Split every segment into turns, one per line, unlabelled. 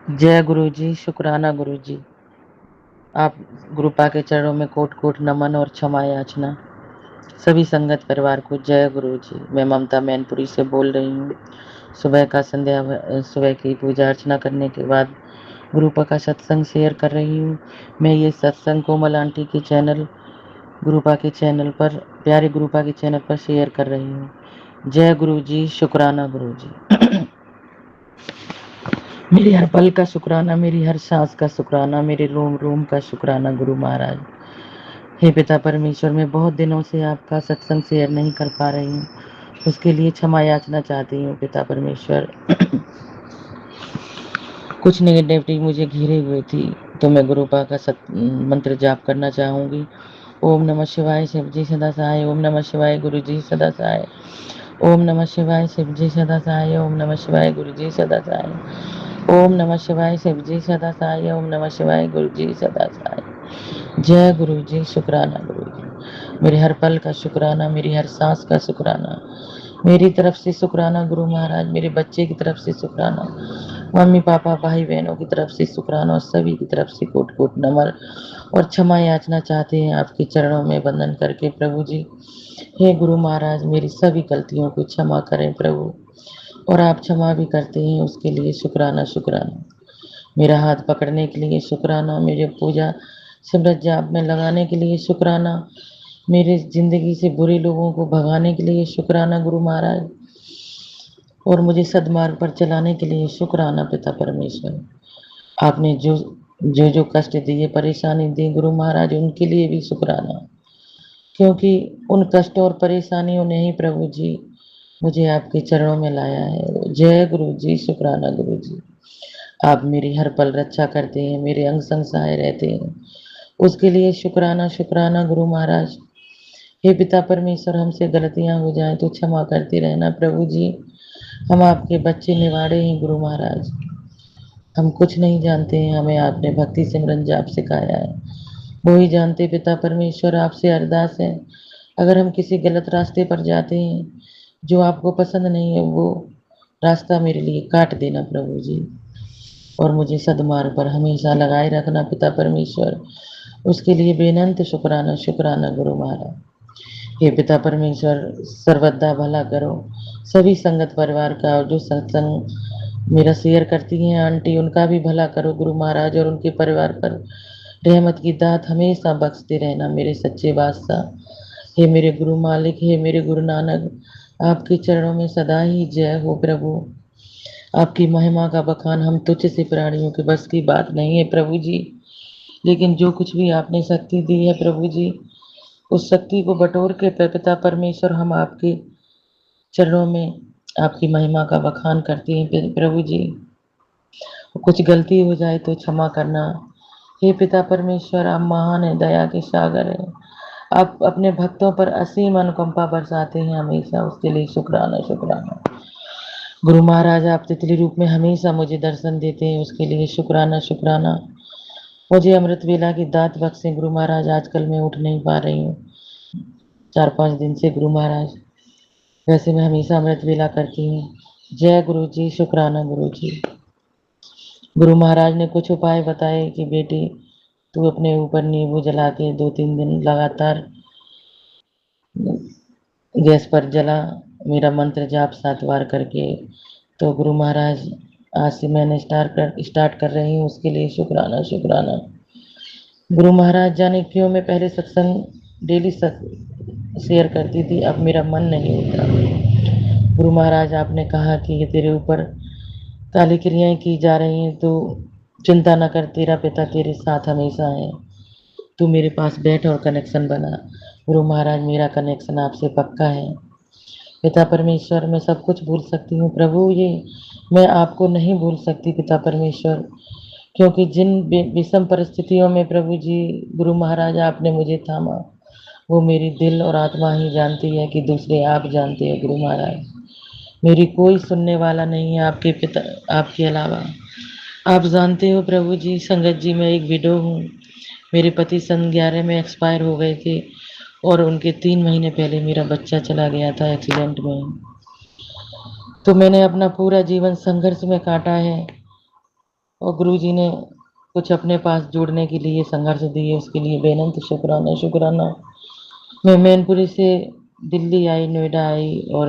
जय गुरु जी, शुक्राना गुरु जी। आप गुरुपा के चरणों में कोट कोट नमन और क्षमा याचना। सभी संगत परिवार को जय गुरु जी। मैं ममता मैनपुरी से बोल रही हूँ। सुबह की पूजा अर्चना करने के बाद गुरुपा का सत्संग शेयर कर रही हूँ। मैं ये सत्संग कोमल आंटी के चैनल गुरुपा के चैनल पर, प्यारे गुरुपा के चैनल पर शेयर कर रही हूँ। जय गुरु जी, शुक्राना गुरु जी। मेरी हर पल का शुक्राना, मेरी हर सांस का शुक्राना, मेरे रोम रोम का शुक्राना गुरु महाराज। हे पिता परमेश्वर, मैं बहुत दिनों से आपका सत्संग शेयर नहीं कर पा रही हूँ, उसके लिए क्षमा याचना चाहती हूँ पिता परमेश्वर। कुछ नेगेटिविटी मुझे घिरे हुए थी, तो मैं गुरुपा का मंत्र जाप करना चाहूँगी। ओम नमः शिवाय शिव जी सदा सहाय, ओम नमः शिवाय गुरु जी सदा सहाय, ओम नमः शिवाय शिव जी सदा सहाय, ओम नमः शिवाय गुरु जी सदा सहाय, ओम नमः शिवाय शिव जी सदा सहाय, ओम नमः शिवाय गुरु जी सदा सहाय। जय गुरु जी, शुक्राना गुरु जी। मेरे हर पल का शुक्राना, मेरी हर सांस का शुक्राना, मेरी तरफ से शुक्राना गुरु महाराज, मेरे बच्चे की तरफ से शुक्राना, मम्मी पापा भाई बहनों की तरफ से शुक्राना और सभी की तरफ से कोट कोट नमन और क्षमा याचना चाहते हैं आपके चरणों में वंदन करके प्रभु जी। हे गुरु महाराज, मेरी सभी गलतियों को क्षमा करें प्रभु, और आप क्षमा भी करते हैं, उसके लिए शुक्राना शुक्राना। मेरा हाथ पकड़ने के लिए शुक्राना, मेरे पूजा सिमरत जाप में लगाने के लिए शुक्राना, मेरे जिंदगी से बुरे लोगों को भगाने के लिए शुक्राना गुरु महाराज, और मुझे सदमार्ग पर चलाने के लिए शुक्राना पिता परमेश्वर। आपने जो कष्ट दिए, परेशानी दी गुरु महाराज, उनके लिए भी शुक्राना, क्योंकि उन कष्टों और परेशानियों ने ही प्रभु जी मुझे आपके चरणों में लाया है। जय गुरु जी, शुक्राना गुरु जी। आप मेरी हर पल रक्षा करते हैं, मेरे अंग संग सहाय रहते हैं, उसके लिए शुक्राना शुक्राना गुरु महाराज। हे पिता परमेश्वर, हमसे गलतियां हो जाएं तो क्षमा करते रहना प्रभु जी। हम आपके बच्चे निवाड़े हैं गुरु महाराज, हम कुछ नहीं जानते हैं, हमें आपने भक्ति सिमरन जाप सिखाया है, वो ही जानते पिता परमेश्वर। आपसे अरदास है, अगर हम किसी गलत रास्ते पर जाते हैं जो आपको पसंद नहीं है, वो रास्ता मेरे लिए काट देना प्रभु जी, और मुझे सदमार्ग पर हमेशा लगाए रखना पिता परमेश्वर। उसके लिए बेनंत शुक्राना शुक्राना गुरु महाराज। हे पिता परमेश्वर, सर्वदा भला करो सभी संगत परिवार का, और जो सत्संग मेरा शेयर करती हैं आंटी, उनका भी भला करो गुरु महाराज, और उनके परिवार पर रहमत की दात हमेशा बख्शते रहना मेरे सच्चे बादशाह। हे मेरे गुरु मालिक, हे मेरे गुरु नानक, आपके चरणों में सदा ही जय हो प्रभु। आपकी महिमा का बखान हम तुच्छ से प्राणियों के बस की बात नहीं है प्रभु जी, लेकिन जो कुछ भी आपने शक्ति दी है प्रभु जी, उस शक्ति को बटोर के पिता परमेश्वर हम आपके चरणों में आपकी महिमा का बखान करते हैं प्रभु जी। कुछ गलती हो जाए तो क्षमा करना। हे पिता परमेश्वर, आप महान है, दया के सागर है, आप अपने भक्तों पर असीम अनुकंपा बरसाते हैं हमेशा, उसके लिए शुक्राना शुक्राना। गुरु महाराज, आप तितली रूप में हमेशा मुझे दर्शन देते हैं, उसके लिए शुक्राना शुक्राना। मुझे अमृत वेला की दात बख्शे गुरु महाराज, आजकल मैं उठ नहीं पा रही हूँ 4-5 दिन से गुरु महाराज, वैसे मैं हमेशा अमृत वेला करती हूँ। जय गुरु जी, शुक्राना गुरु जी। गुरु महाराज ने कुछ उपाय बताए कि बेटी, तू अपने ऊपर नींबू जला के 2-3 दिन लगातार गैस पर जला मेरा मंत्र जाप 7 बार करके। तो गुरु महाराज, आज से मैंने स्टार्ट कर रही हूँ, उसके लिए शुक्राना शुक्राना। गुरु महाराज, जाने क्यों मैं पहले सत्संग डेली शेयर करती थी, अब मेरा मन नहीं होता। गुरु महाराज, आपने कहा कि ये तेरे ऊपर काली क्रियाएं की जा रही हैं, तो चिंता न कर, तेरा पिता तेरे साथ हमेशा है, तू मेरे पास बैठ और कनेक्शन बना। गुरु महाराज, मेरा कनेक्शन आपसे पक्का है पिता परमेश्वर। मैं सब कुछ भूल सकती हूँ प्रभु, ये मैं आपको नहीं भूल सकती पिता परमेश्वर, क्योंकि जिन विषम परिस्थितियों में प्रभु जी गुरु महाराज आपने मुझे थामा, वो मेरी दिल और आत्मा ही जानती है कि दूसरे आप जानते हैं गुरु महाराज। मेरी कोई सुनने वाला नहीं है आपके पिता, आपके अलावा। आप जानते हो प्रभु जी, संगत जी, मैं एक विडो हूँ। मेरे पति सन 11 में एक्सपायर हो गए थे, और उनके 3 महीने पहले मेरा बच्चा चला गया था एक्सीडेंट में। तो मैंने अपना पूरा जीवन संघर्ष में काटा है, और गुरुजी ने कुछ अपने पास जोड़ने के लिए संघर्ष दिए, उसके लिए बेनंत शुक्राना शुक्राना। मैं मैनपुरी से दिल्ली आई, नोएडा आई और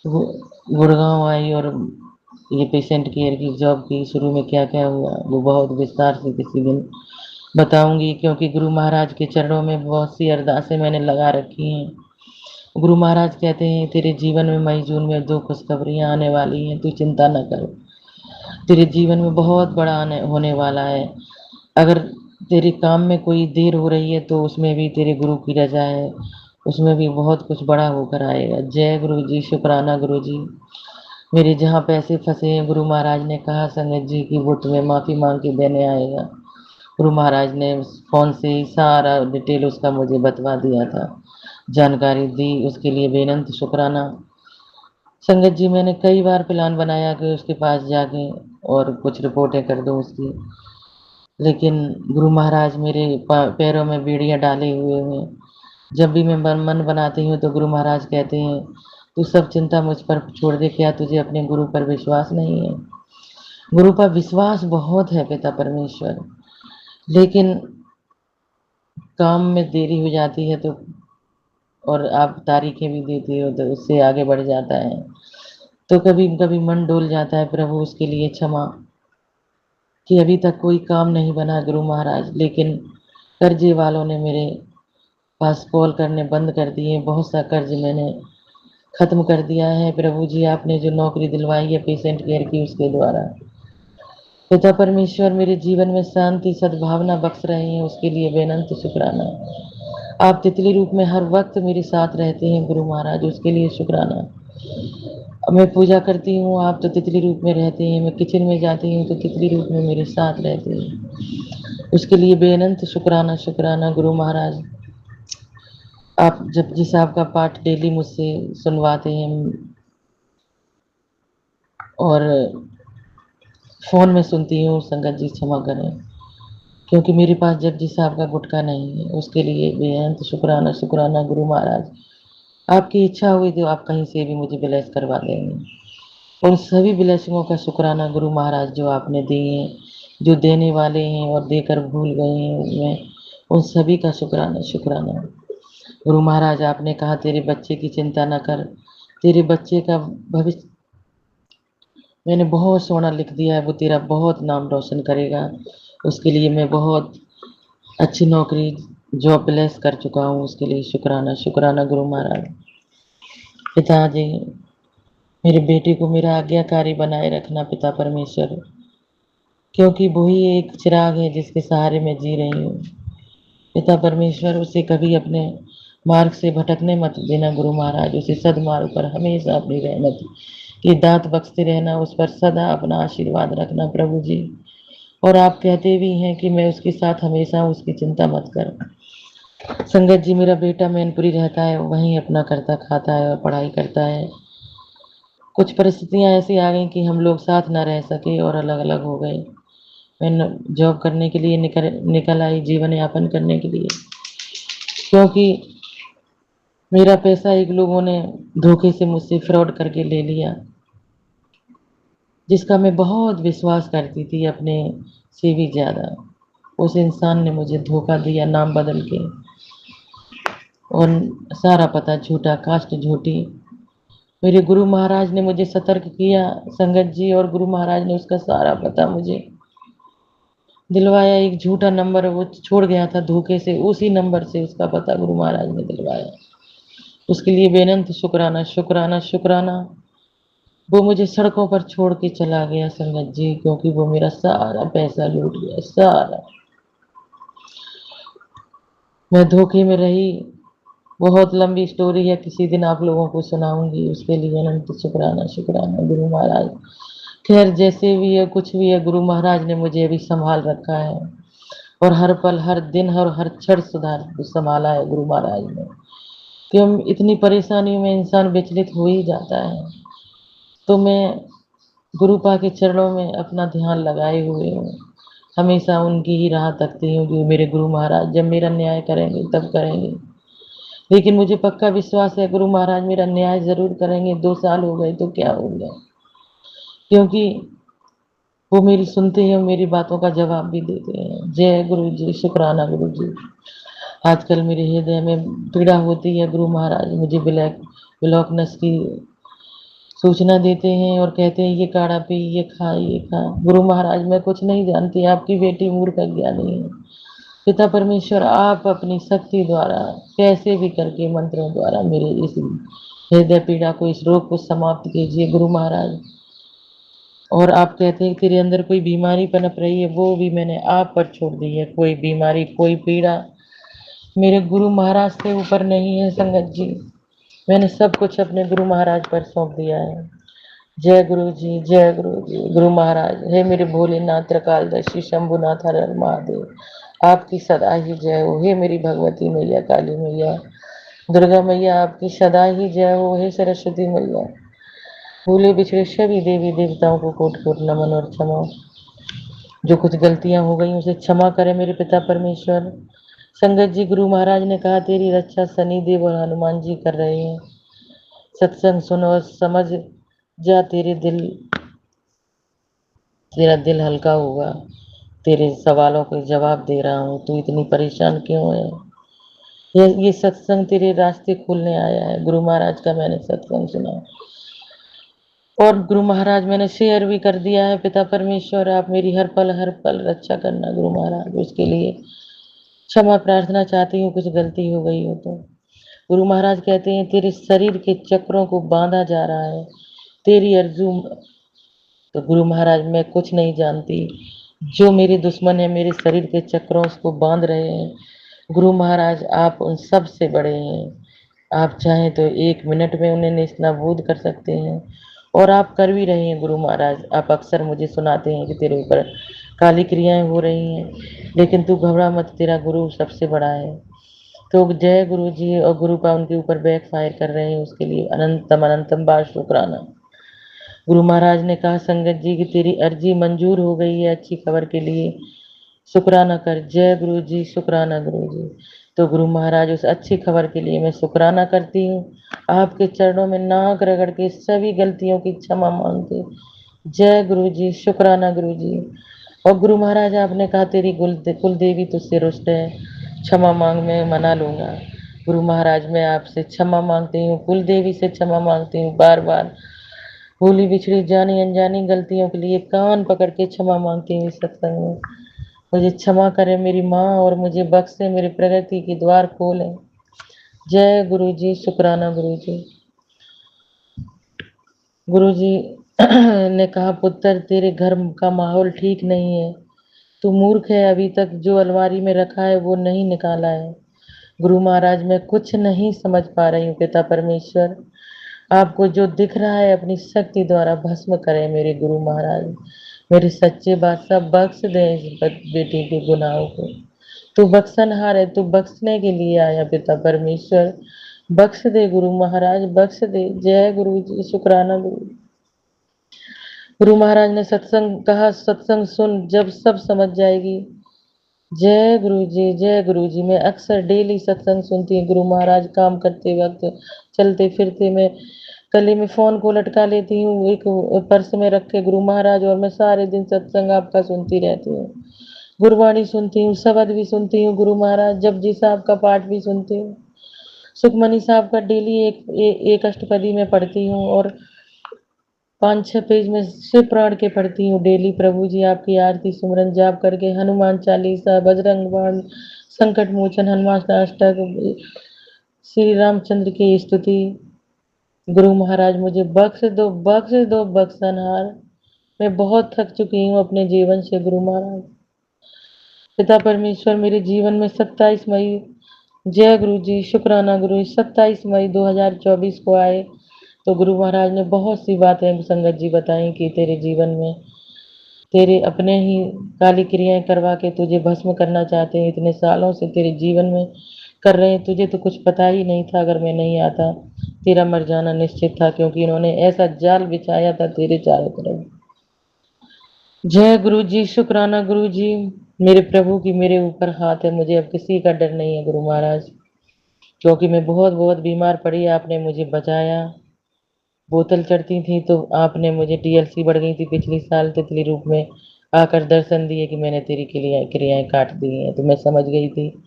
गुड़गांव आई और ये पेशेंट केयर की जॉब की। शुरू में क्या क्या हुआ वो बहुत विस्तार से किसी दिन बताऊंगी, क्योंकि गुरु महाराज के चरणों में बहुत सी अरदासें मैंने लगा रखी हैं। गुरु महाराज कहते हैं तेरे जीवन में मई जून में 2 खुशखबरियां आने वाली हैं, तू चिंता न कर। तेरे जीवन में बहुत बड़ा आने होने वाला है। अगर तेरे काम में कोई देर हो रही है तो उसमें भी तेरे गुरु की रजा है, उसमें भी बहुत कुछ बड़ा होकर आएगा। जय गुरु जी, शुक्राना गुरु जी। मेरे जहाँ पैसे फंसे हैं, गुरु महाराज ने कहा संगत जी की वो तुम्हें माफ़ी मांग के देने आएगा। गुरु महाराज ने फ़ोन से ही सारा डिटेल उसका मुझे बतवा दिया था, जानकारी दी, उसके लिए बेनंत शुक्राना। संगत जी मैंने कई बार प्लान बनाया कि उसके पास जाके और कुछ रिपोर्टें कर दूं उसकी, लेकिन गुरु महाराज मेरे पैरों में बेड़ियां डाले हुए हैं। जब भी मैं मन बनाती हूँ तो गुरु महाराज कहते हैं तू सब चिंता मुझ पर छोड़ दे, क्या तुझे अपने गुरु पर विश्वास नहीं है? गुरु पर विश्वास बहुत है पिता परमेश्वर, लेकिन काम में देरी हो जाती है तो, और आप तारीखें भी देते हो तो उससे आगे बढ़ जाता है, तो कभी कभी मन डोल जाता है। प्रभु उसके लिए क्षमा कि अभी तक कोई काम नहीं बना गुरु महाराज, लेकिन कर्जे वालों ने मेरे पास कॉल करने बंद कर दिए। बहुत सा कर्ज मैंने खत्म कर दिया है। प्रभु जी आपने जो नौकरी दिलवाई है पेशेंट केयर की उसके द्वारा, पिता परमेश्वर मेरे जीवन में शांति सद्भावना बख्श रहे हैं, उसके लिए बेनंत शुक्राना। आप तितली रूप में हर वक्त मेरे साथ रहते हैं गुरु महाराज, उसके लिए शुक्राना। मैं पूजा करती हूँ आप तो तितली रूप में रहते हैं, मैं किचन में जाती हूँ तो तितली रूप में मेरे साथ रहते हैं, उसके लिए बेअनंत शुक्राना शुक्राना। गुरु महाराज आप जपजी साहब का पाठ डेली मुझसे सुनवाते हैं और फ़ोन में सुनती हूँ, संगत जी क्षमा करें, क्योंकि मेरे पास जपजी साहब का गुटका नहीं है, उसके लिए बेअनंत शुक्राना शुक्राना। गुरु महाराज आपकी इच्छा हुई तो आप कहीं से भी मुझे ब्लेस करवा देंगे, उन सभी ब्लेसिंगों का शुक्राना गुरु महाराज जो आपने दिए, जो देने वाले हैं और देकर भूल गए हैं, मैं उन सभी का शुक्राना शुक्राना। गुरु महाराज आपने कहा तेरे बच्चे की चिंता न कर, तेरे बच्चे का भविष्य मैंने बहुत सोना लिख दिया है, वो तेरा बहुत नाम रोशन करेगा, उसके लिए मैं बहुत अच्छी नौकरी जॉब ब्लेस कर चुका हूँ, उसके लिए शुक्राना शुक्राना। गुरु महाराज पिताजी मेरे बेटे को मेरा आज्ञाकारी बनाए रखना पिता परमेश्वर, क्योंकि वही एक चिराग है जिसके सहारे मैं जी रही हूँ। पिता परमेश्वर उसे कभी अपने मार्ग से भटकने मत देना गुरु महाराज, उसे सदमार्ग पर हमेशा अपनी रहमत की दात बख्शते रहना, उस पर सदा अपना आशीर्वाद रखना प्रभु जी। और आप कहते भी हैं कि मैं उसके साथ हमेशा हूँ, उसकी चिंता मत कर। संगत जी मेरा बेटा मैनपुरी रहता है, वहीं अपना करता खाता है और पढ़ाई करता है। कुछ परिस्थितियां ऐसी आ गई कि हम लोग साथ ना रह सके और अलग अलग हो गए। मैं जॉब करने के लिए निकल आई, जीवन यापन करने के लिए, क्योंकि मेरा पैसा एक लोगों ने धोखे से मुझसे फ्रॉड करके ले लिया, जिसका मैं बहुत विश्वास करती थी अपने से भी ज़्यादा। उस इंसान ने मुझे धोखा दिया, नाम बदल के, और सारा पता झूठा, कास्ट झूठी। मेरे गुरु महाराज ने मुझे सतर्क किया संगत जी, और गुरु महाराज ने उसका सारा पता मुझे दिलवाया। एक झूठा नंबर वो छोड़ गया था धोखे से, उसी नंबर से उसका पता गुरु महाराज ने दिलवाया, उसके लिए बेनंत शुक्राना शुक्राना शुक्राना। वो मुझे सड़कों पर छोड़ के चला गया संगत जी, क्योंकि वो मेरा सारा पैसा लूट गया, सारा। मैं धोखे में रही, बहुत लंबी स्टोरी है, किसी दिन आप लोगों को सुनाऊंगी, उसके लिए अनंत शुक्राना शुक्राना गुरु महाराज। खैर जैसे भी है कुछ भी है, गुरु महाराज ने मुझे अभी संभाल रखा है, और हर पल हर दिन हर क्षण सुधार संभाला है गुरु महाराज ने। क्यों इतनी परेशानी में इंसान विचलित हो ही जाता है, तो मैं गुरुपा के चरणों में अपना ध्यान लगाए हुए हूँ, हमेशा उनकी ही राह तकती हूँ कि मेरे गुरु महाराज जब मेरा न्याय करेंगे तब करेंगे। लेकिन मुझे पक्का विश्वास है गुरु महाराज मेरा न्याय जरूर करेंगे। 2 साल हो गए तो क्या हो गया, क्योंकि वो मेरी सुनते हैं और मेरी बातों का जवाब भी देते हैं। जय गुरु जी, शुक्राना गुरु जी। आजकल मेरे हृदय में पीड़ा होती है गुरु महाराज, मुझे ब्लॉकनेस की सूचना देते हैं और कहते हैं ये काढ़ा पी, ये खा, ये खा। गुरु महाराज मैं कुछ नहीं जानती, आपकी बेटी मूर्ख अज्ञानी है। पिता परमेश्वर आप अपनी शक्ति द्वारा कैसे भी करके मंत्रों द्वारा मेरे इस हृदय पीड़ा को, इस रोग को समाप्त कीजिए गुरु महाराज। और आप कहते हैं तेरे अंदर कोई बीमारी पनप रही है, वो भी मैंने आप पर छोड़ दी है। कोई बीमारी, कोई पीड़ा मेरे गुरु महाराज से ऊपर नहीं है संगत जी। मैंने सब कुछ अपने गुरु महाराज पर सौंप दिया है। जय गुरु जी, जय गुरु जी। गुरु महाराज, हे मेरे भोलेनाथ, त्रिकालदर्शी, शंभुनाथ, हर हर महादेव, आपकी सदा ही जय हो। हे मेरी भगवती मैया, काली मैया, दुर्गा मैया, आपकी सदा ही जय हो। हे सरस्वती मैया, भूले बिछड़े सभी देवी देवताओं को कोटि कोटि नमन और क्षमा। जो कुछ गलतियां हो गई उसे क्षमा करे मेरे पिता परमेश्वर। संगत जी, गुरु महाराज ने कहा तेरी रक्षा शनि देव और हनुमान जी कर रहे हैं। सत्संग सुन और समझ जा, तेरा दिल हल्का होगा। तेरे सवालों के जवाब दे रहा हूँ, तू इतनी परेशान क्यों है? ये सत्संग तेरे रास्ते खोलने आया है। गुरु महाराज का मैंने सत्संग सुना और गुरु महाराज मैंने शेयर भी कर दिया है। पिता परमेश्वर, आप मेरी हर पल रक्षा करना गुरु महाराज। उसके लिए क्षमा प्रार्थना चाहती हूँ, कुछ गलती हो गई हो तो। गुरु महाराज कहते हैं तेरे शरीर के चक्रों को बांधा जा रहा है, तेरी अर्जू। तो गुरु महाराज मैं कुछ नहीं जानती, जो मेरे दुश्मन है मेरे शरीर के चक्रों को बांध रहे हैं, गुरु महाराज आप उन सब से बड़े हैं। आप चाहें तो 1 मिनट में उन्हें नेस्तनाबूद कर सकते हैं और आप कर भी रहे हैं गुरु महाराज। आप अक्सर मुझे सुनाते हैं कि तेरे ऊपर काली क्रियाएं हो रही हैं, लेकिन तू घबरा मत, तेरा गुरु सबसे बड़ा है। तो जय गुरु जी। और गुरु का उनके ऊपर बैक फायर कर रहे हैं, उसके लिए अनंतम अनंतम बार शुक्राना। गुरु महाराज ने कहा संगत जी कि तेरी अर्जी मंजूर हो गई है अच्छी खबर के लिए, शुक्राना कर। जय गुरु जी, शुक्राना गुरु जी। तो गुरु महाराज उस अच्छी खबर के लिए मैं शुक्राना करती हूँ। आपके चरणों में नाक रगड़ के सभी गलतियों की क्षमा मांगते। जय गुरु जी, शुक्राना गुरु जी। और गुरु महाराज आपने कहा तेरी कुल देवी तुझसे रुष्ट है, क्षमा मांग, मैं मना लूंगा। गुरु महाराज मैं आपसे क्षमा मांगती हूँ, कुल देवी से क्षमा मांगती हूँ, बार बार भूली बिछड़ी जानी अनजानी गलतियों के लिए कान पकड़ के क्षमा मांगती हूँ इस सत्संग में। मुझे क्षमा करे मेरी माँ और मुझे बख्शे, मेरे प्रगति के द्वार खोले। जय गुरु जी, शुक्राना गुरु जी। गुरु जी ने कहा पुत्र तेरे घर का माहौल ठीक नहीं है, तू मूर्ख है, अभी तक जो अलमारी में रखा है वो नहीं निकाला है। गुरु महाराज मैं कुछ नहीं समझ पा रही हूँ पिता परमेश्वर, आपको जो दिख रहा है अपनी शक्ति द्वारा भस्म करें मेरे गुरु महाराज। मेरे सच्चे बादशाह बख्श दे इस बेटी के गुनाहों को। तू बख्शनहार है, तू बख्शने के लिए आया पिता परमेश्वर। बख्श दे गुरु महाराज, बख्श दे। जय गुरु जी, शुक्राना गुरु। गुरु महाराज ने सत्संग कहा, सत्संग सुन, जब सब समझ जाएगी। जय गुरु जी, जय गुरु जी। मैं अक्सर डेली सत्संग सुनती हूँ गुरु महाराज, काम करते वक्त, चलते फिरते। मैं गले में फोन को लटका लेती हूँ एक पर्स में रख के गुरु महाराज, और मैं सारे दिन सत्संग आपका सुनती रहती हूँ। गुरबाणी सुनती हूँ, शब्द भी सुनती हूँ गुरु महाराज, जपजी साहब का पाठ भी सुनती हूँ, सुखमनी साहब का डेली एक अष्टपदी में पढ़ती हूँ, और 5-6 पेज में शिव पुराण के पढ़ती हूँ डेली। प्रभु जी आपकी आरती सुमरन जाप करके, हनुमान चालीसा, बजरंग बाण, संकट मोचन, हनुमान अष्टक, श्री रामचंद्र की स्तुति। गुरु महाराज मुझे बख्श दो, बख्श दो बख्शनहार। मैं बहुत थक चुकी हूँ अपने जीवन से गुरु महाराज। पिता परमेश्वर मेरे जीवन में 27 मई, जय गुरु जी, शुक्राना गुरु, 27 मई 2024 को आए तो गुरु महाराज ने बहुत सी बातें संगत जी बताई कि तेरे जीवन में तेरे अपने ही काली क्रियाएं करवा के तुझे भस्म करना चाहते हैं। इतने सालों से तेरे जीवन में कर रहे हैं, तुझे तो कुछ पता ही नहीं था। अगर मैं नहीं आता तेरा मर जाना निश्चित था, क्योंकि इन्होंने ऐसा जाल बिछाया था तेरे चारों तरफ। जय गुरु जी, शुक्राना गुरु जी। मेरे प्रभु की मेरे ऊपर हाथ है, मुझे अब किसी का डर नहीं है गुरु महाराज, क्योंकि मैं बहुत बहुत बीमार पड़ी, आपने मुझे बचाया। बोतल चढ़ती थी तो आपने मुझे टीएलसी बढ़ गई थी पिछले साल तितली रूप में आकर दर्शन दिए कि मैंने तेरी क्रियाएँ काट दी हैं, तो मैं समझ गई थी।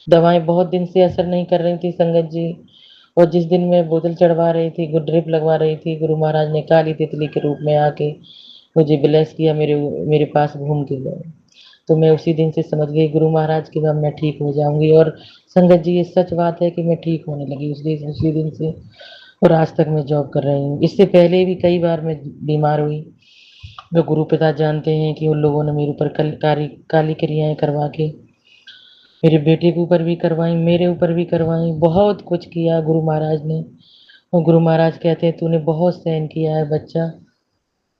दवाएँ बहुत दिन से असर नहीं कर रही थी संगत जी, और जिस दिन मैं बोतल चढ़वा रही थी, ड्रिप लगवा रही थी, गुरु महाराज ने काली तितली के रूप में आके मुझे ब्लेस किया, मेरे पास घूम के गए। तो मैं उसी दिन से समझ गई गुरु महाराज कि अब मैं ठीक हो जाऊँगी, और संगत जी ये सच बात है कि मैं ठीक होने लगी उसी दिन से, और आज तक मैं जॉब कर रही हूँ। इससे पहले भी कई बार मैं बीमार हुई। जो गुरु पिता जानते हैं कि उन लोगों ने मेरे ऊपर काली क्रियाएँ करवा के मेरे बेटे के ऊपर भी करवाई, मेरे ऊपर भी करवाई, बहुत कुछ किया गुरु महाराज ने। और गुरु महाराज कहते हैं तूने बहुत सहन किया है बच्चा,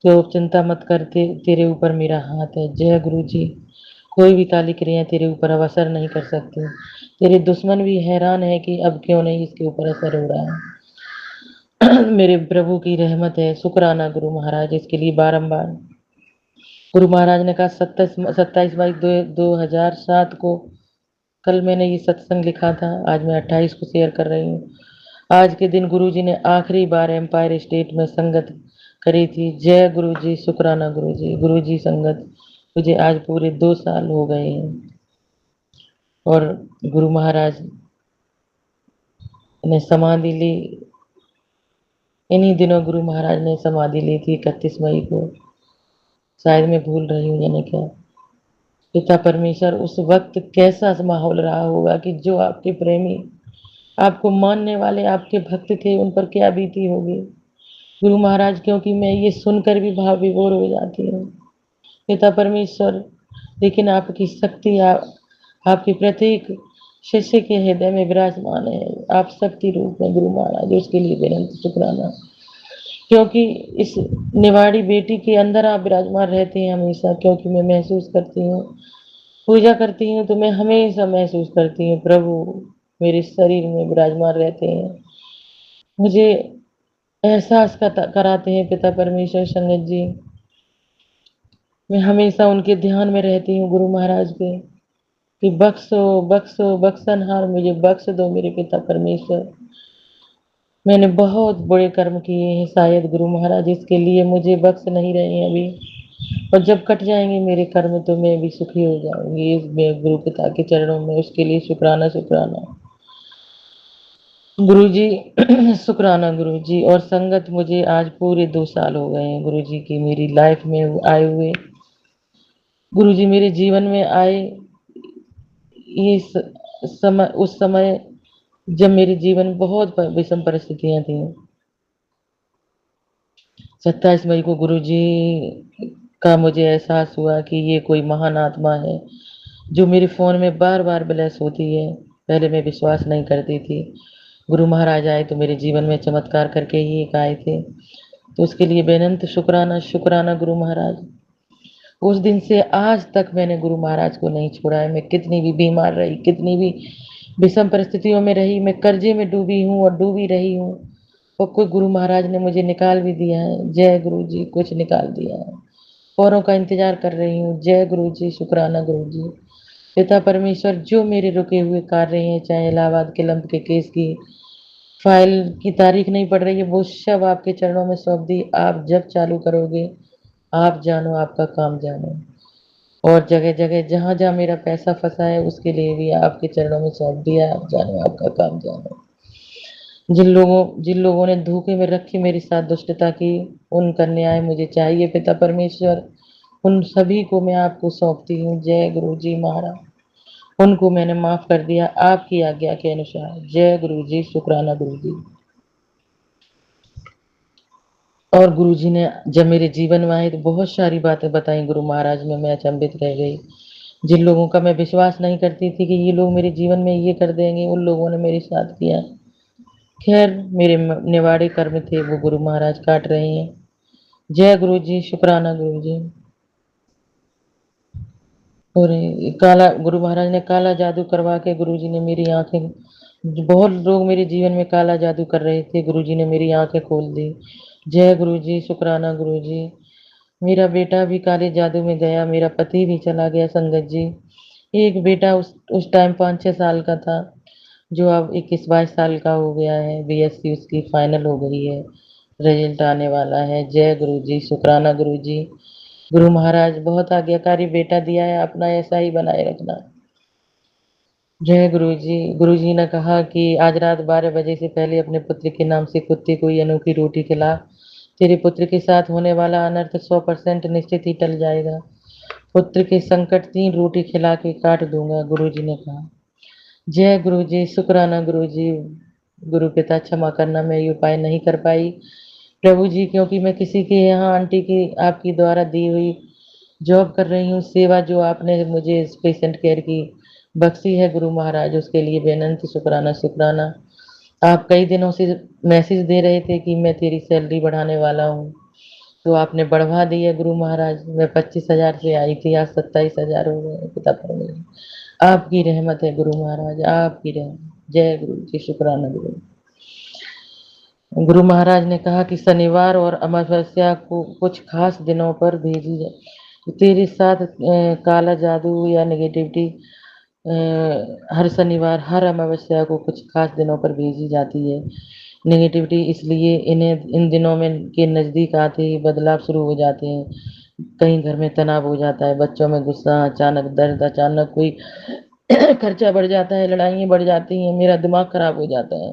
तो चिंता मत कर, तेरे ऊपर मेरा हाथ है। जय गुरु जी। कोई भी काली क्रिया तेरे ऊपर अब असर नहीं कर सकती। तेरे दुश्मन भी हैरान है कि अब क्यों नहीं इसके ऊपर असर हो रहा है। मेरे प्रभु की रहमत है, शुक्राना गुरु महाराज इसके लिए बारंबार। गुरु महाराज ने कहा 27/2/2007 को, कल मैंने ये सत्संग लिखा था, आज मैं 28 को शेयर कर रही हूँ। आज के दिन गुरु जी ने आखिरी बार एम्पायर स्टेट में संगत करी थी। जय गुरु जी, शुक्राना गुरु जी। गुरु जी संगत मुझे आज पूरे 2 साल हो गए हैं, और गुरु महाराज ने समाधि ली। इन्हीं दिनों गुरु महाराज ने समाधि ली थी 31 मई को, शायद मैं भूल रही हूँ यानी क्या। पिता परमेश्वर, उस वक्त कैसा माहौल रहा होगा कि जो आपके प्रेमी, आपको मानने वाले आपके भक्त थे, उन पर क्या बीती होगी गुरु महाराज, क्योंकि मैं ये सुनकर भी भाव विभोर हो जाती हूँ। पिता परमेश्वर, लेकिन आपकी शक्ति आपके प्रत्येक शिष्य के हृदय में विराजमान है। आप शक्ति रूप में गुरु महाराज, उसके लिए बेनंत शुक्राना, क्योंकि इस निवाड़ी बेटी के अंदर आप विराजमान रहते हैं हमेशा। क्योंकि मैं महसूस करती हूँ, पूजा करती हूँ, तो मैं हमेशा महसूस करती हूँ प्रभु मेरे शरीर में विराजमान रहते हैं, मुझे एहसास कराते हैं पिता परमेश्वर संगत जी। मैं हमेशा उनके ध्यान में रहती हूँ गुरु महाराज के, कि बख्शो बख्शो बख्शनहार, मुझे बख्श दो मेरे पिता परमेश्वर। मैंने बहुत बड़े कर्म किए हैं शायद गुरु महाराज, इसके लिए मुझे बख्श नहीं रहे हैं अभी, और जब कट जाएंगे मेरे कर्म तो मैं भी सुखी हो जाऊंगी इस मैं गुरु पिता के चरणों में। उसके लिए शुक्राना शुक्राना गुरु जी। शुक्राना गुरु जी। और संगत मुझे आज पूरे 2 साल हो गए हैं गुरु जी की मेरी लाइफ में आए हुए। गुरु जी मेरे जीवन में आए ये समय, उस समय जब मेरे जीवन में बहुत विषम परिस्थितियां थी। 27 मई को गुरु जी का मुझे एहसास हुआ कि ये कोई महान आत्मा है जो मेरे फ़ोन में बार बार ब्लेस होती है। पहले मैं विश्वास नहीं करती थी। गुरु महाराज आए तो मेरे जीवन में चमत्कार करके ही एक आए थे, तो उसके लिए बेनंत शुक्राना शुक्राना गुरु महाराज। उस दिन से आज तक मैंने गुरु महाराज को नहीं छोड़ा है। मैं कितनी भी बीमार रही, कितनी भी विषम परिस्थितियों में रही, मैं कर्जे में डूबी हूँ और डूबी रही हूँ, और कोई गुरु महाराज ने मुझे निकाल भी दिया है। जय गुरु जी, कुछ निकाल दिया है। औरों का इंतजार कर रही हूँ। जय गुरु जी, शुक्राना गुरु जी। पिता परमेश्वर, जो मेरे रुके हुए कार्य हैं, चाहे इलाहाबाद के लंप के केस की फाइल की तारीख नहीं पड़ रही है, वो सब आपके चरणों में सौंप दी। आप जब चालू करोगे, आप जानो, आपका काम जानो। और जगह जगह जहाँ जहाँ मेरा पैसा फंसा है उसके लिए भी आपके चरणों में सौंप दिया। आप जानो, आपका काम जानो। जिन लोगों ने धोखे में रखी मेरे साथ दुष्टता की, उनका न्याय मुझे चाहिए पिता परमेश्वर। उन सभी को मैं आपको सौंपती हूँ। जय गुरु जी महाराज। उनको मैंने माफ कर दिया आपकी आज्ञा के अनुसार। जय गुरु जी, शुक्राना गुरु जी। और गुरु जी ने जब मेरे जीवन में आए तो बहुत सारी बातें बताई गुरु महाराज में, मैं अचंभित रह गई। जिन लोगों का मैं विश्वास नहीं करती थी कि ये लोग मेरे जीवन में ये कर देंगे, उन लोगों ने मेरे साथ किया। खैर, मेरे निवाड़े कर्म थे वो गुरु महाराज काट रहे हैं। जय गुरु जी, शुक्राना गुरु जी। और ये काला गुरु महाराज ने काला जादू करवा के गुरु जी ने मेरी आंखें, बहुत लोग मेरे जीवन में काला जादू कर रहे थे, गुरु जी ने मेरी आंखें खोल दी। जय गुरु जी, शुक्राना गुरु जी। मेरा बेटा भी काले जादू में गया, मेरा पति भी चला गया संगत जी। एक बेटा उस टाइम 5-6 साल का था, जो अब 21-22 साल का हो गया है। बीएससी उसकी फाइनल हो गई है, रिजल्ट आने वाला है। जय गुरु जी, शुक्राना गुरु जी। गुरु महाराज बहुत आज्ञाकारी बेटा दिया है, अपना ऐसा ही बनाए रखना। जय गुरु जी। गुरु जी ने कहा कि आज रात 12 बजे से पहले अपने पुत्र के नाम से कुत्ते को ये अनोखी रोटी खिला। तेरे पुत्र के साथ होने वाला अनर्थ 100% निश्चित ही टल जाएगा। पुत्र के संकट 3 रोटी खिला के काट दूंगा, गुरु जी ने कहा। जय गुरु जी, शुक्राना गुरु जी। गुरु पिता क्षमा करना, मैं ये उपाय नहीं कर पाई प्रभु जी, क्योंकि मैं किसी के यहाँ आंटी की आपकी द्वारा दी हुई जॉब कर रही हूँ। सेवा जो आपने मुझे इस पेशेंट केयर की बख्शी है गुरु महाराज, उसके लिए बेनंत शुक्राना शुक्राना। आप कई दिनों से मैसेज दे रहे थे कि मैं तेरी सैलरी बढ़ाने वाला हूँ, तो आपने बढ़वा दी है गुरु महाराज। मैं 25,000 से आई थी, आज 27,000 हो गए पिता परमेश्वर। आपकी रहमत है गुरु महाराज, आपकी रहमत। जय गुरु जी, शुक्राना गुरु। गुरु महाराज ने कहा कि शनिवार और अमावस्या को कुछ खास दिनों पर भेजी जाए। तेरे साथ काला जादू या नेगेटिविटी हर शनिवार हर अमावस्या को कुछ खास दिनों पर भेजी जाती है। नेगेटिविटी इसलिए इन्हें इन दिनों में के नज़दीक आते ही बदलाव शुरू हो जाते हैं। कहीं घर में तनाव हो जाता है, बच्चों में गुस्सा, अचानक दर्द, अचानक कोई खर्चा बढ़ जाता है, लड़ाइयाँ बढ़ जाती हैं, मेरा दिमाग खराब हो जाता है।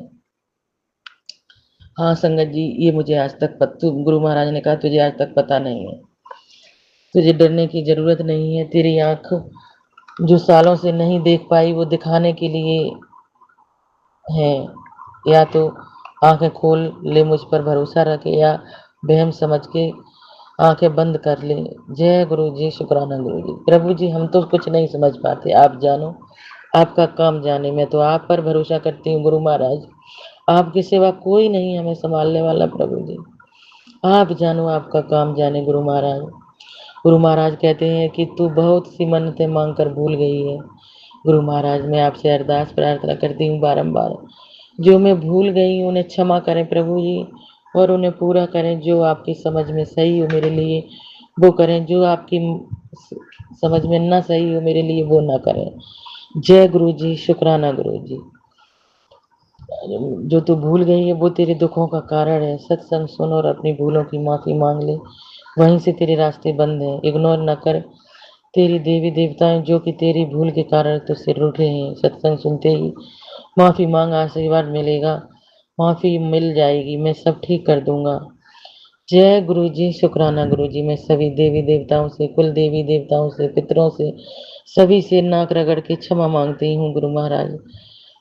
हाँ संगत जी, ये मुझे आज तक गुरु महाराज ने कहा तुझे आज तक पता नहीं है। तुझे डरने की जरूरत नहीं है। तेरी आंख जो सालों से नहीं देख पाई वो दिखाने के लिए है। या तो आंखें खोल ले, मुझ पर भरोसा रखे, या वहम समझ के आंखें बंद कर ले। जय गुरु जी, शुक्राना गुरु जी। प्रभु जी हम तो कुछ नहीं समझ पाते, आप जानो, आपका काम जाने। मैं तो आप पर भरोसा करती हूँ गुरु महाराज, आपके सिवा कोई नहीं हमें संभालने वाला। प्रभु जी आप जानो, आपका काम जाने गुरु महाराज। गुरु महाराज कहते हैं कि तू बहुत सी मन्नतें मांग कर भूल गई है। गुरु महाराज मैं आपसे अरदास प्रार्थना करती हूँ बारंबार, जो मैं भूल गई हूँ उन्हें क्षमा करें प्रभु जी, और उन्हें पूरा करें। जो आपकी समझ में सही हो मेरे लिए वो करें, जो आपकी समझ में ना सही हो मेरे लिए वो ना करें। जय गुरु जी, शुक्राना गुरु जी। जो तू भूल गई है वो तेरे दुखों का कारण है। सत्संग सुन और अपनी भूलों की माफी मांग ले, वहीं से तेरे रास्ते बंद हैं। इग्नोर न कर तेरी देवी देवताएं जो कि तेरी भूल के कारण तुझसे रूठे हैं। सत्संग सुनते ही माफी मांग, आशीर्वाद मिलेगा, माफी मिल जाएगी, मैं सब ठीक कर दूंगा। जय गुरु जी, शुक्राना गुरु जी। मैं सभी देवी देवताओं से, कुल देवी देवताओं से, पितरों से, सभी से नाक रगड़ के क्षमा मांगती हूँ गुरु महाराज।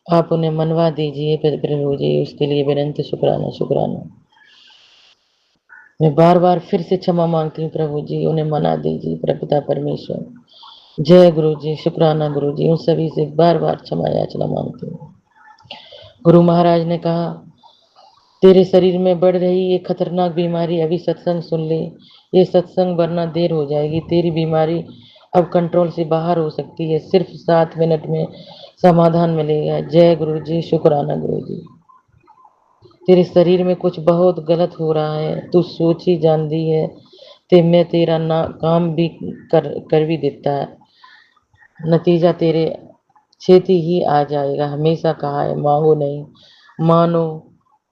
आप उन्हें मनवा दीजिए प्रभु जी, उसके लिए बेनंत शुक्राना शुक्राना। मैं बार बार फिर से क्षमा मांगती हूँ प्रभु जी, उन्हें मना दीजिए प्रपिता परमेश्वर। जय गुरु जी, शुक्राना गुरु जी। उन सभी से बार बार क्षमा याचना मांगती हूँ। गुरु महाराज ने कहा तेरे शरीर में बढ़ रही ये खतरनाक बीमारी, अभी सत्संग सुन ले, ये सत्संग वरना देर हो जाएगी। तेरी बीमारी अब कंट्रोल से बाहर हो सकती है, सिर्फ 7 मिनट में समाधान मिलेगा। जय गुरु जी, शुक्राना गुरु जी। तेरे शरीर में कुछ बहुत गलत हो रहा है, तू सोच ही जानती है, ते मैं तेरा ना काम भी कर भी देता है, नतीजा तेरे छेती ही आ जाएगा। हमेशा कहा है मांगो नहीं मानो,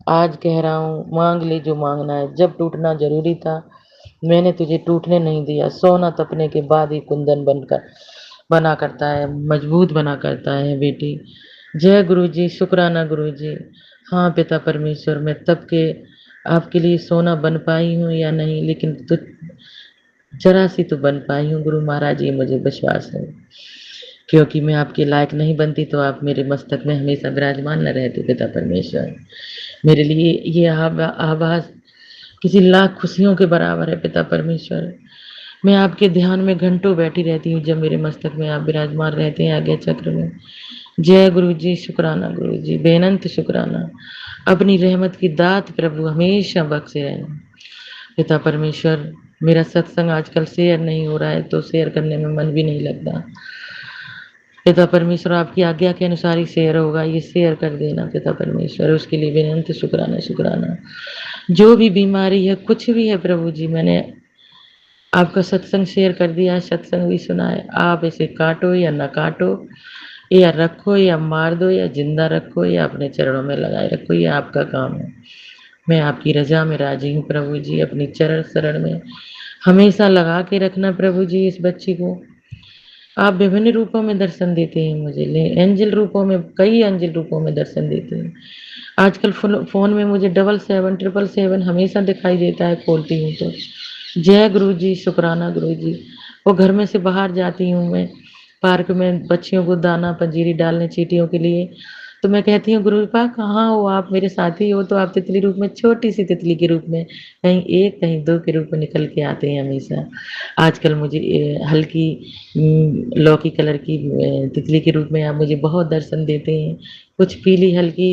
आज कह रहा हूँ मांग ले जो मांगना है। जब टूटना जरूरी था मैंने तुझे टूटने नहीं दिया। सोना तपने के बाद ही कुंदन बनकर बना करता है, मजबूत बना करता है बेटी। जय गुरु जी, शुक्राना गुरु जी। हाँ पिता परमेश्वर, मैं तब के आपके लिए सोना बन पाई हूँ या नहीं, लेकिन तो जरा सी तो बन पाई हूँ गुरु महाराज, ये मुझे विश्वास है। क्योंकि मैं आपके लायक नहीं बनती तो आप मेरे मस्तक में हमेशा विराजमान न रहते पिता परमेश्वर। मेरे लिए ये आभास किसी लाख खुशियों के बराबर है पिता परमेश्वर। मैं आपके ध्यान में घंटों बैठी रहती हूँ जब मेरे मस्तक में आप विराजमान रहते हैं आज्ञा चक्र में। जय गुरु जी, शुक्राना गुरु जी, बेनंत शुक्राना। अपनी रहमत की दात प्रभु हमेशा बख्शे रहें पिता परमेश्वर। मेरा सत्संग आजकल शेयर नहीं हो रहा है तो शेयर करने में मन भी नहीं लगता पिता परमेश्वर। आपकी आज्ञा के अनुसार ही शेयर होगा, ये शेयर कर देना पिता परमेश्वर, उसके लिए बेनंत शुक्राना शुक्राना। जो भी बीमारी है, कुछ भी है प्रभु जी, मैंने आपका सत्संग शेयर कर दिया, सत्संग भी सुना है। आप इसे काटो या ना काटो, या रखो या मार दो, या जिंदा रखो या अपने चरणों में लगाए रखो, ये आपका काम है। मैं आपकी रज़ा में राज़ी हूँ प्रभु जी, अपनी चरण शरण में हमेशा लगा के रखना प्रभु जी इस बच्ची को। आप विभिन्न रूपों में दर्शन देते हैं मुझे, ले एंजेल रूपों में, कई एंजेल रूपों में दर्शन देते हैं। आजकल फ़ोन में मुझे 77 777 हमेशा दिखाई देता है, खोलती हूँ तो। जय गुरु जी, शुक्राना गुरु जी। वो घर में से बाहर जाती हूँ मैं, पार्क में बच्चियों को दाना पंजीरी डालने चींटियों के लिए, तो मैं कहती हूँ गुरुपा कहाँ हो आप? मेरे साथी हो तो आप तितली रूप में, छोटी-सी तितली के रूप में, कहीं 1 कहीं 2 के रूप में निकल के आते हैं हमेशा। आजकल मुझे हल्की लौकी कलर की तितली के रूप में आप मुझे बहुत दर्शन देते हैं। कुछ पीली हल्की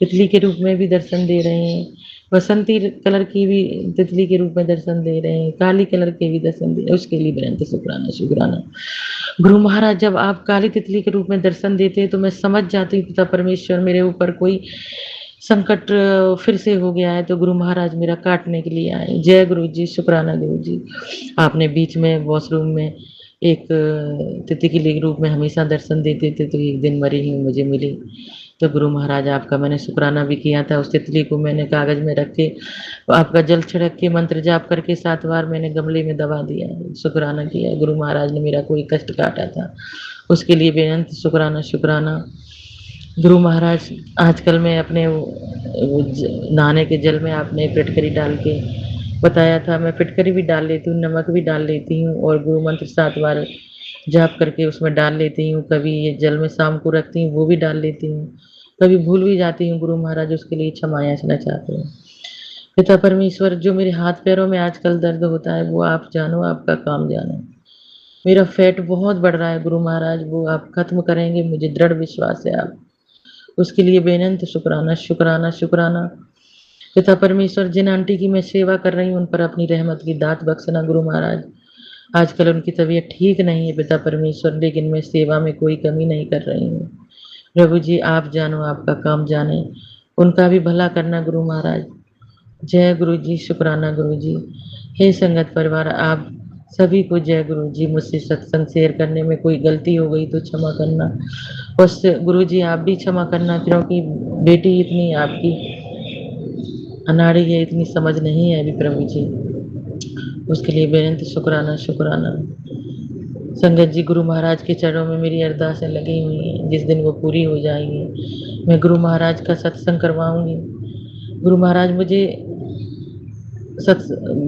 तितली के रूप में भी दर्शन दे रहे हैं। बसंती कलर की भी तितली के रूप में दर्शन दे रहे हैं, काली कलर के भी दर्शन दे रहे हैं, उसके लिए बेनंत शुक्राना, शुक्राना। गुरु महाराज जब आप काली तितली के रूप में दर्शन देते हैं तो मैं समझ जाती हूँ पिता परमेश्वर मेरे ऊपर कोई संकट फिर से हो गया है, तो गुरु महाराज मेरा काटने के लिए आए। जय गुरु जी, शुक्राना गुरु जी। आपने बीच में वॉशरूम में एक तितली के रूप में हमेशा दर्शन देते थे, तो एक दिन मरी हुई मुझे मिली। तो गुरु महाराज आपका मैंने शुक्राना भी किया था, उस तितली को मैंने कागज़ में रख के आपका जल छिड़क के मंत्र जाप करके 7 बार मैंने गमले में दबा दिया, शुक्राना किया। गुरु महाराज ने मेरा कोई कष्ट काटा था, उसके लिए बेअंत शुक्राना, शुक्राना। गुरु महाराज आजकल मैं अपने नहाने के जल में आपने फिटकरी डाल के बताया था, मैं फिटकरी भी डाल लेती हूँ, नमक भी डाल लेती हूँ और गुरु मंत्र 7 बार जाप करके उसमें डाल लेती हूँ। कभी ये जल में शाम को रखती हूँ, वो भी डाल लेती हूँ। कभी भूल भी जाती हूँ, गुरु महाराज उसके लिए क्षमा याचना चाहती हूँ। पिता परमेश्वर, जो मेरे हाथ पैरों में आजकल दर्द होता है वो आप जानो, आपका काम जानो। मेरा फैट बहुत बढ़ रहा है गुरु महाराज, वो आप खत्म करेंगे, मुझे दृढ़ विश्वास है आप। उसके लिए बेनंत शुक्राना, शुक्राना, शुक्राना। पिता परमेश्वर, जिन आंटी की मैं सेवा कर रही हूँ उन पर अपनी रहमत की दात बख्शना गुरु महाराज। आजकल उनकी तबीयत ठीक नहीं है पिता परमेश्वर, लेकिन मैं सेवा में कोई कमी नहीं कर रही हूँ। प्रभु जी आप जानो, आपका काम जाने, उनका भी भला करना गुरु महाराज। जय गुरु जी, शुक्राना गुरु जी। हे संगत परिवार, आप सभी को जय गुरु जी। मुझसे सत्संग शेयर करने में कोई गलती हो गई तो क्षमा करना, और गुरु जी आप भी क्षमा करना, क्योंकि बेटी इतनी आपकी अनाड़ी है, इतनी समझ नहीं है अभी प्रभु जी। उसके लिए बेनंत शुक्राना, शुक्राना। संगत जी, गुरु महाराज के चरणों में मेरी अरदासें लगी हुई हैं, जिस दिन वो पूरी हो जाएंगी मैं गुरु महाराज का सत्संग करवाऊंगी। गुरु महाराज मुझे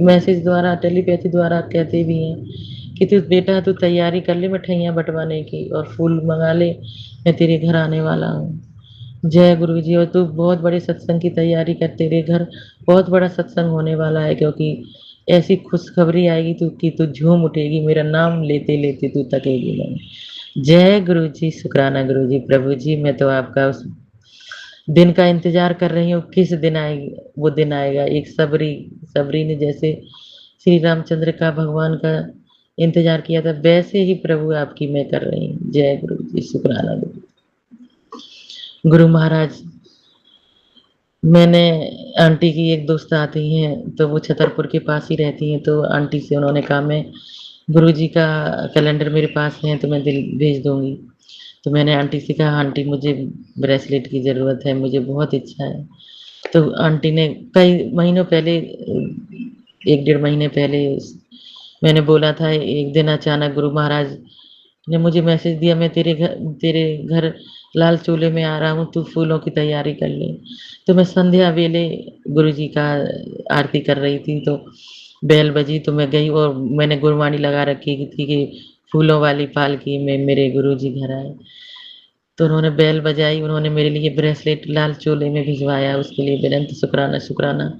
मैसेज द्वारा, टेलीपैथी द्वारा कहते भी हैं कि तू बेटा, तू तैयारी कर ले मिठाइयाँ बंटवाने की और फूल मंगा ले, मैं तेरे घर आने वाला हूँ। जय गुरु जी। और तू बहुत बड़े सत्संग की तैयारी कर, तेरे घर बहुत बड़ा सत्संग होने वाला है, क्योंकि ऐसी खुशखबरी आएगी तू कि तू झूम उठेगी, मेरा नाम लेते लेते तू थकेगी नहीं। जय गुरु जी, शुक्राना गुरु जी। प्रभु जी मैं तो आपका उस दिन का इंतजार कर रही हूँ, किस दिन आएगी वो दिन आएगा। एक सबरी सबरी ने जैसे श्री रामचंद्र का, भगवान का इंतजार किया था, वैसे ही प्रभु आपकी मैं कर रही हूँ। जय गुरु जी, शुक्राना गुरु महाराज। मैंने आंटी की एक दोस्त आती हैं, तो वो छतरपुर के पास ही रहती हैं, तो आंटी से उन्होंने कहा मैं गुरुजी का कैलेंडर मेरे पास है तो मैं दिल भेज दूँगी। तो मैंने आंटी से कहा आंटी मुझे ब्रेसलेट की ज़रूरत है, मुझे बहुत इच्छा है। तो आंटी ने कई महीनों पहले 1 डेढ़ महीने पहले मैंने बोला था, एक दिन अचानक गुरु महाराज ने मुझे मैसेज दिया, मैं तेरे घर लाल चूल्हे में आ रहा हूँ, तू फूलों की तैयारी कर ले। तो मैं संध्या वेले गुरुजी का आरती कर रही थी, तो बेल बजी तो मैं गई और मैंने गुरबानी लगा रखी थी कि फूलों वाली पालकी में मेरे गुरुजी घर आए। तो उन्होंने बेल बजाई, उन्होंने मेरे लिए ब्रेसलेट लाल चोले में भिजवाया, उसके लिए बेनंत शुक्राना, शुक्राना।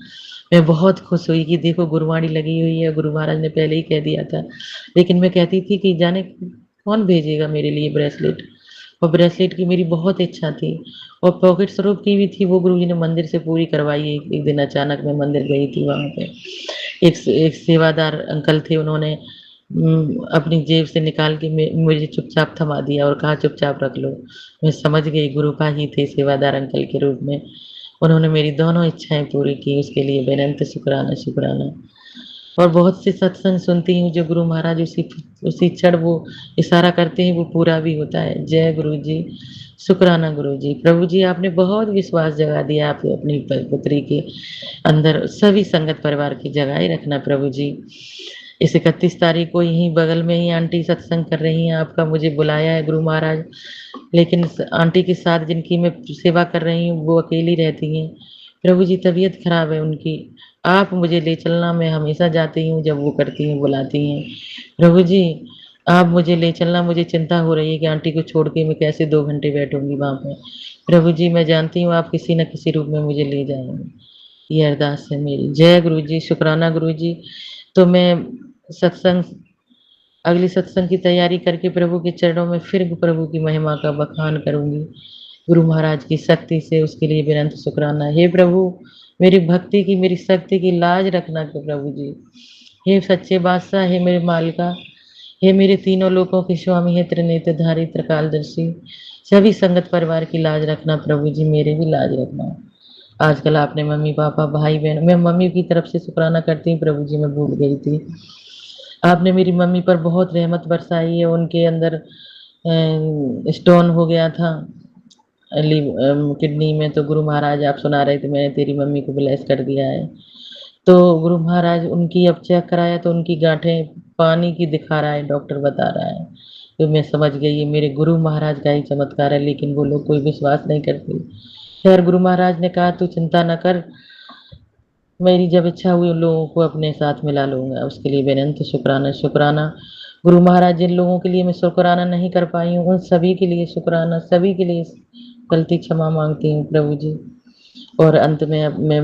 मैं बहुत खुश हुई कि देखो गुरबानी लगी हुई है, गुरु महाराज ने पहले ही कह दिया था। लेकिन मैं कहती थी कि जाने कौन भेजेगा मेरे लिए ब्रेसलेट, और ब्रेसलेट की मेरी बहुत इच्छा थी, और पॉकेट स्वरूप की भी थी, वो गुरुजी ने मंदिर से पूरी करवाई। एक दिन अचानक मैं मंदिर गई थी, वहाँ पे एक सेवादार अंकल थे, उन्होंने अपनी जेब से निकाल के मुझे चुपचाप थमा दिया और कहा चुपचाप रख लो। मैं समझ गई गुरुपा ही थे सेवादार अंकल के रूप में। उन्होंने मेरी दोनों इच्छाएँ पूरी की, उसके लिए बेनंत शुक्राना, शुक्राना। और बहुत से सत्संग सुनती हूँ जो गुरु महाराज उसी उसी क्षण वो इशारा करते हैं, वो पूरा भी होता है। जय गुरु जी, शुक्राना गुरुजी। प्रभु जी आपने बहुत विश्वास जगा दिया, आप अपनी पुत्री के अंदर सभी संगत परिवार की जगाए रखना प्रभु जी। इस 31 तारीख को यहीं बगल में ही आंटी सत्संग कर रही हैं, आपका मुझे बुलाया है गुरु महाराज, लेकिन आंटी के साथ जिनकी मैं सेवा कर रही हूँ वो अकेली रहती हैं। प्रभु जी तबीयत खराब है उनकी, आप मुझे ले चलना, मैं हमेशा जाती हूँ जब वो करती हैं बुलाती हैं। प्रभु जी आप मुझे ले चलना, मुझे चिंता हो रही है कि आंटी को छोड़ के मैं कैसे 2 घंटे बैठूँगी वहाँ पे। प्रभु जी मैं जानती हूँ आप किसी न किसी रूप में मुझे ले जाएँगे। ये अरदास है मेरी। जय गुरु जी, शुक्राना गुरु जी। तो मैं सत्संग अगली सत्संग की तैयारी करके प्रभु के चरणों में फिर प्रभु की महिमा का बखान करूँगी। गुरु महाराज की शक्ति से उसके लिए बेअंत शुक्राना। हे प्रभु मेरी भक्ति की, मेरी शक्ति की लाज रखना कि प्रभु जी। हे सच्चे बादशाह, हे मेरे मालिका, हे मेरे तीनों लोकों के स्वामी, हे त्रिनेत्रधारी त्रिकालदर्शी, सभी संगत परिवार की लाज रखना प्रभु जी, मेरे भी लाज रखना। आजकल आपने मम्मी पापा भाई बहन, मैं मम्मी की तरफ से शुक्राना करती हूँ प्रभु जी, मैं भूल गई थी। आपने मेरी मम्मी पर बहुत रहमत बरसाई है, उनके अंदर स्टोन हो गया था किडनी में, तो गुरु महाराज आप सुना रहे थे मैंने तेरी मम्मी को ब्लेस कर दिया है। तो गुरु महाराज उनकी अब चेक कराया तो उनकी गांठें पानी की दिखा रहा है, डॉक्टर बता रहा है। तो मैं समझ गई ये मेरे गुरु महाराज का ही चमत्कार है, लेकिन वो लोग कोई विश्वास नहीं करते। खैर गुरु महाराज ने कहा तू चिंता न कर, मेरी जब इच्छा हुई उन लोगों को अपने साथ मिला लूँगा। उसके लिए बेअंत शुक्राना शुक्राना। गुरु महाराज जिन लोगों के लिए मैं शुक्राना नहीं कर पाई हूँ, उन सभी के लिए शुक्राना, सभी के लिए गलती क्षमा माँगती हूँ प्रभु जी। और अंत में अब मैं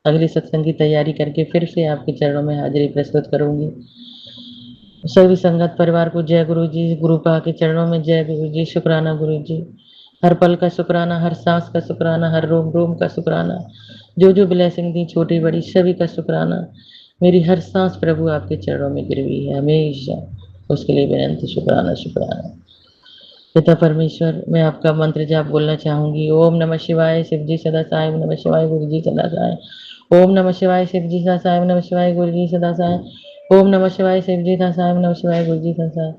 अगले सत्संग की तैयारी करके फिर से आपके चरणों में हाजिरी प्रस्तुत करूँगी। सभी संगत परिवार को जय गुरु जी, गुरु पा के चरणों में जय गुरु जी, शुक्राना गुरु जी। हर पल का शुक्राना, हर सांस का शुक्राना, हर रोम रोम का शुक्राना, जो ब्लेसिंग दी छोटी बड़ी सभी का शुक्राना। मेरी हर सांस प्रभु आपके चरणों में गिरी हुई है हमेशा, उसके लिए बेनंत शुक्राना शुक्राना। पिता परमेश्वर मैं आपका मंत्र जाप बोलना चाहूँगी। ओम नमः शिवाय, शिव जी सदा साय, ओम नमः शिवाय, गुरु जी सदा साय। ओम नमः शिवाय, शिव जी सदा साय, ओम नमः शिवाय, गुरु जी सदा साय। ओम नमः शिवाय, शिव जी सदा साय, ओम नमः शिवाय, गुरु जी सदा साय।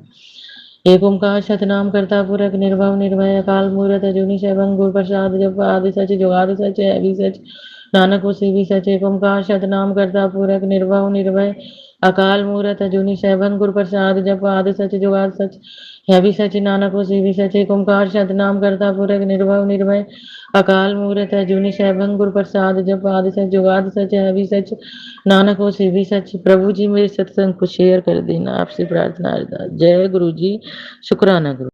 एक ओंकार सतनाम करता पुरख निर्भव निर्भय अकाल मूरत अजूनी सैभं गुर प्रसाद जप आदि सच जुगादि सच है भी सच नानक होसी भी सच। एक ओंकार सतनाम करता पुरख निर्भव निर्भय अकाल मूरत अजूनी सैभं गुर प्रसाद जप आदि सच जुगादि सच है भी सच नानक होसी भी सच। एक ओंकार सतनाम करता पुरख निर्भव निर्भय अकाल मूरत अजूनी सैभं गुर प्रसाद जप आदि सच जुगादि सच है भी सच नानक होसी भी सच। प्रभु जी मेरे सत्संग को शेयर कर देना, आपसे प्रार्थना अरदास। जय गुरु जी, शुक्राना गुरु।